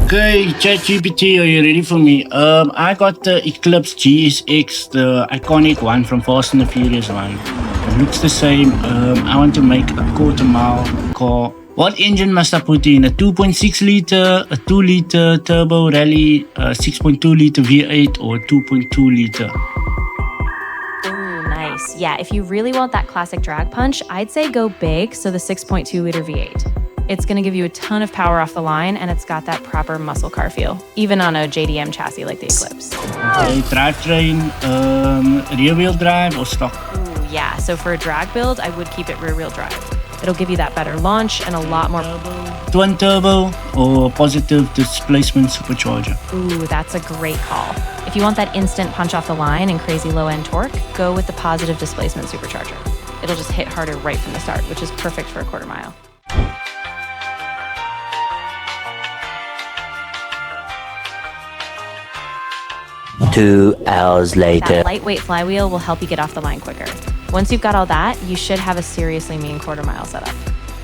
Okay, ChatGPT, are you ready for me? I got the Eclipse GSX, the iconic one from Fast and the Furious one. It looks the same. I want to make a quarter mile car. What engine must I put in? A 2.6 liter, a 2 liter turbo rally, a 6.2 liter V8, or a 2.2 liter? Ooh, nice. Yeah, if you really want that classic drag punch, I'd say go big, so the 6.2 liter V8. It's going to give you a ton of power off the line, and it's got that proper muscle car feel, even on a JDM chassis like the Eclipse. Okay, drivetrain, rear wheel drive or stock? Ooh, yeah, so for a drag build, I would keep it rear wheel drive. It'll give you that better launch and a lot more Twin turbo or positive displacement supercharger? Ooh, that's a great call. If you want that instant punch off the line and crazy low end torque, go with the positive displacement supercharger. It'll just hit harder right from the start, which is perfect for a quarter mile. 2 hours later. That lightweight flywheel will help you get off the line quicker. Once you've got all that, you should have a seriously mean quarter mile setup.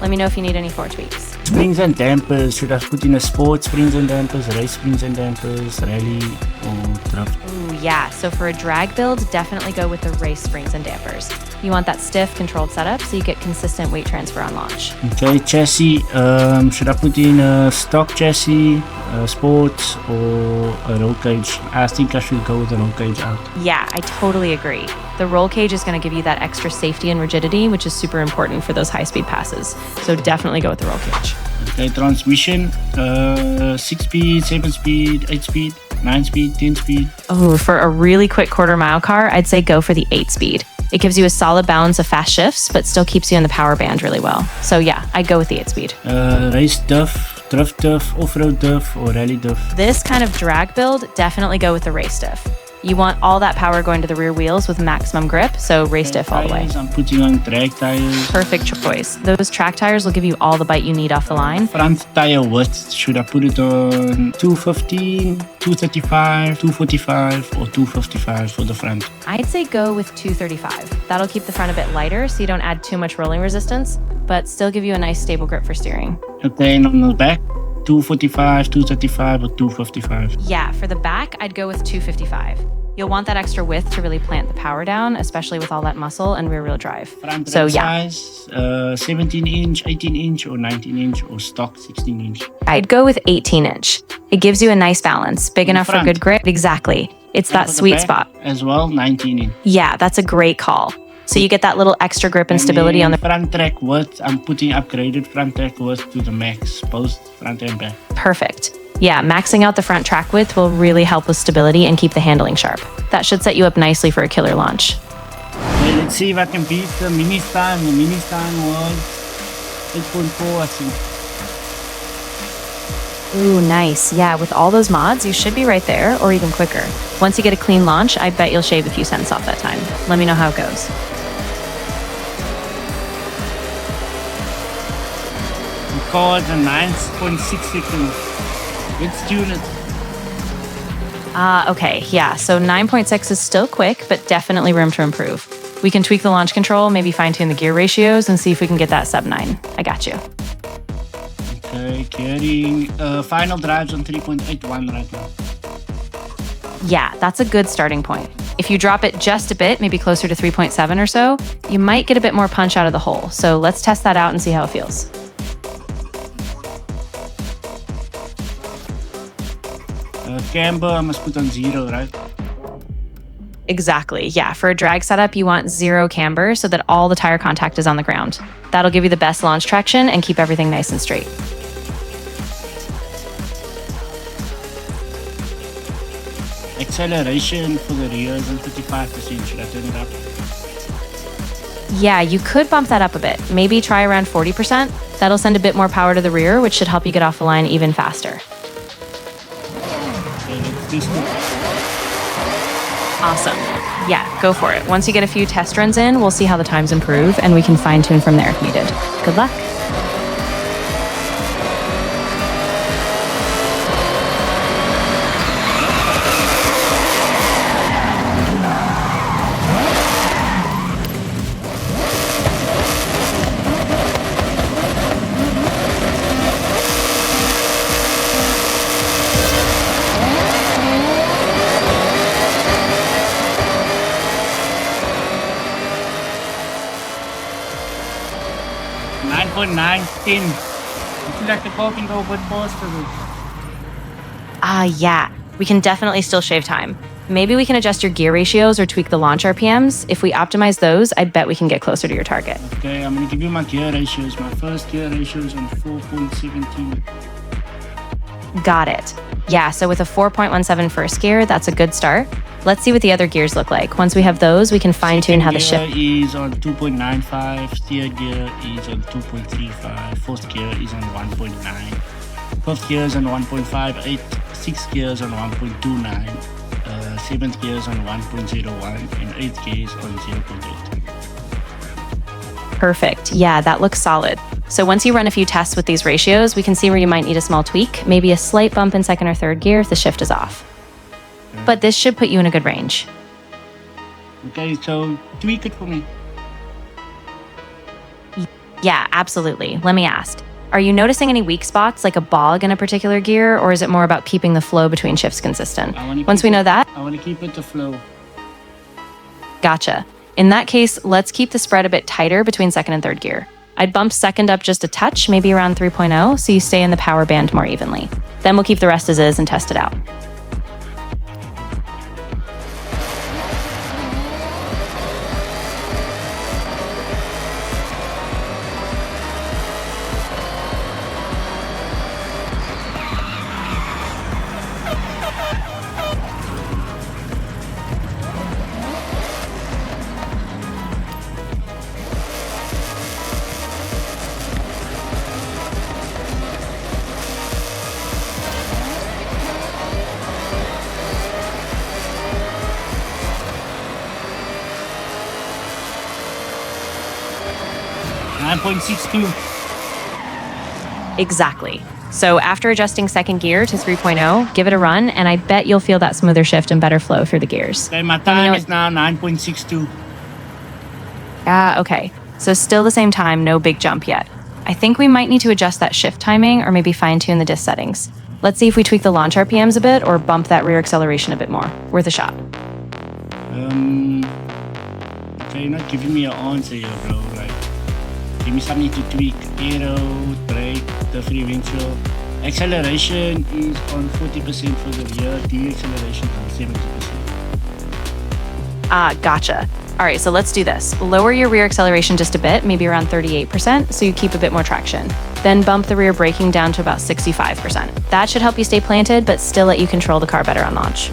Let me know if you need any floor tweaks. Springs and dampers. Should I put in a sport springs and dampers, race springs and dampers, rally or drift? Ooh, yeah. So for a drag build, definitely go with the race springs and dampers. You want that stiff, controlled setup so you get consistent weight transfer on launch. Okay, chassis. Should I put in a stock chassis, sports, or a roll cage? I think I should go with the roll cage out. Yeah, I totally agree. The roll cage is going to give you that extra safety and rigidity, which is super important for those high-speed passes. So definitely go with the roll cage. Okay, transmission. 6-speed, 7-speed, 8-speed, 9-speed, 10-speed. Oh, for a really quick quarter mile car, I'd say go for the 8-speed. It gives you a solid balance of fast shifts, but still keeps you in the power band really well. So yeah, I'd go with the 8-speed. Race diff, drift diff, off-road diff, or rally diff? This kind of drag build, definitely go with the race diff. You want all that power going to the rear wheels with maximum grip, so race diff all the way. I'm putting on drag tires. Perfect choice. Those track tires will give you all the bite you need off the line. Front tire width, should I put it on 215, 235, 245, or 255 for the front? I'd say go with 235. That'll keep the front a bit lighter so you don't add too much rolling resistance, but still give you a nice stable grip for steering. Okay, and on the back, 245, 235, or 255? Yeah, for the back, I'd go with 255. You'll want that extra width to really plant the power down, especially with all that muscle and rear wheel drive. Front so yeah. size, 17 inch, 18 inch, or 19 inch, or stock 16 inch? I'd go with 18 inch. It gives you a nice balance, big enough for good grip. Exactly. It's that sweet spot. As well, 19 inch. Yeah, that's a great call. So you get that little extra grip and stability on the front track width. I'm putting upgraded front track width to the max, both front and back. Perfect. Yeah, maxing out the front track width will really help with stability and keep the handling sharp. That should set you up nicely for a killer launch. Okay, let's see if I can beat the Mini's time. The Mini's time was 8.4, I think. Ooh, nice. Yeah, with all those mods, you should be right there or even quicker. Once you get a clean launch, I bet you'll shave a few cents off that time. Let me know how it goes. Record a 9.6 seconds. Let's tune it. Okay, yeah, so 9.6 is still quick, but definitely room to improve. We can tweak the launch control, maybe fine-tune the gear ratios, and see if we can get that sub 9. I got you. Okay, carrying final drives on 3.81 right now. Yeah, that's a good starting point. If you drop it just a bit, maybe closer to 3.7 or so, you might get a bit more punch out of the hole. So let's test that out and see how it feels. Camber, I must put on 0, right? Exactly. Yeah, for a drag setup, you want 0 camber so that all the tire contact is on the ground. That'll give you the best launch traction and keep everything nice and straight. Acceleration for the rear is on 35%. Should I turn it up? Yeah, you could bump that up a bit. Maybe try around 40%. That'll send a bit more power to the rear, which should help you get off the line even faster. Awesome. Yeah, go for it. Once you get a few test runs in, we'll see how the times improve, and we can fine-tune from there if needed. Good luck. 9.9, 10. I feel like the car can go a bit faster. Yeah, we can definitely still shave time. Maybe we can adjust your gear ratios or tweak the launch RPMs. If we optimize those, I bet we can get closer to your target. Okay, I'm gonna give you my gear ratios. My first gear ratio is on 4.17. Got it. Yeah, so with a 4.17 first gear, that's a good start. Let's see what the other gears look like. Once we have those, we can fine-tune how the shift... Gear is on 2.95, third gear is on 2.35, fourth gear is on 1.9, fifth gear is on 1.58, sixth gear is on 1.29, seventh gear is on 1.01, and eighth gear is on 0.8. Perfect. Yeah, that looks solid. So once you run a few tests with these ratios, we can see where you might need a small tweak, maybe a slight bump in second or third gear if the shift is off. But this should put you in a good range. Okay, so tweak it for me. Yeah, absolutely. Let me ask. Are you noticing any weak spots, like a bog in a particular gear, or is it more about keeping the flow between shifts consistent? Once we know that... I want to keep it the flow. Gotcha. In that case, let's keep the spread a bit tighter between second and third gear. I'd bump second up just a touch, maybe around 3.0, so you stay in the power band more evenly. Then we'll keep the rest as is and test it out. Exactly. So after adjusting second gear to 3.0, give it a run, and I bet you'll feel that smoother shift and better flow through the gears. Okay, my time is now 9.62. Okay. So still the same time, no big jump yet. I think we might need to adjust that shift timing or maybe fine-tune the disc settings. Let's see if we tweak the launch RPMs a bit or bump that rear acceleration a bit more. Worth a shot. Okay, you're not giving me an answer here, bro. Like, give me something to tweak. Aero, brake, differential. Acceleration is on 40% for the rear. Deceleration is on 70%. Gotcha. All right, so let's do this. Lower your rear acceleration just a bit, maybe around 38%, so you keep a bit more traction. Then bump the rear braking down to about 65%. That should help you stay planted, but still let you control the car better on launch.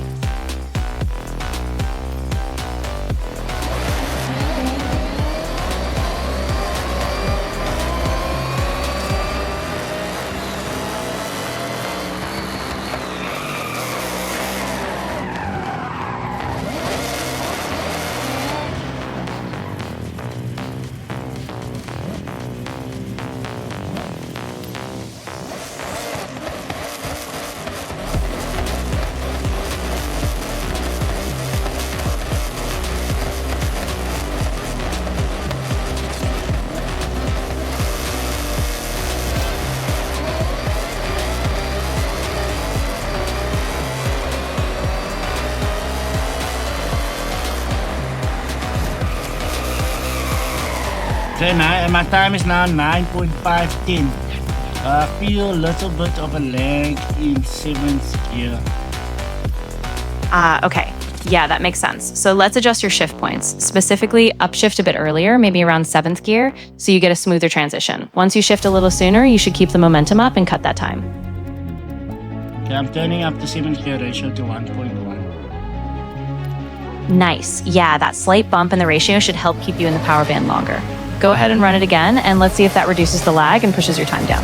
Okay, my time is now 9.510. I feel a little bit of a lag in 7th gear. Okay. Yeah, that makes sense. So let's adjust your shift points, specifically upshift a bit earlier, maybe around 7th gear, so you get a smoother transition. Once you shift a little sooner, you should keep the momentum up and cut that time. Okay, I'm turning up the 7th gear ratio to 1.1. Nice. Yeah, that slight bump in the ratio should help keep you in the power band longer. Go ahead and run it again, and let's see if that reduces the lag and pushes your time down.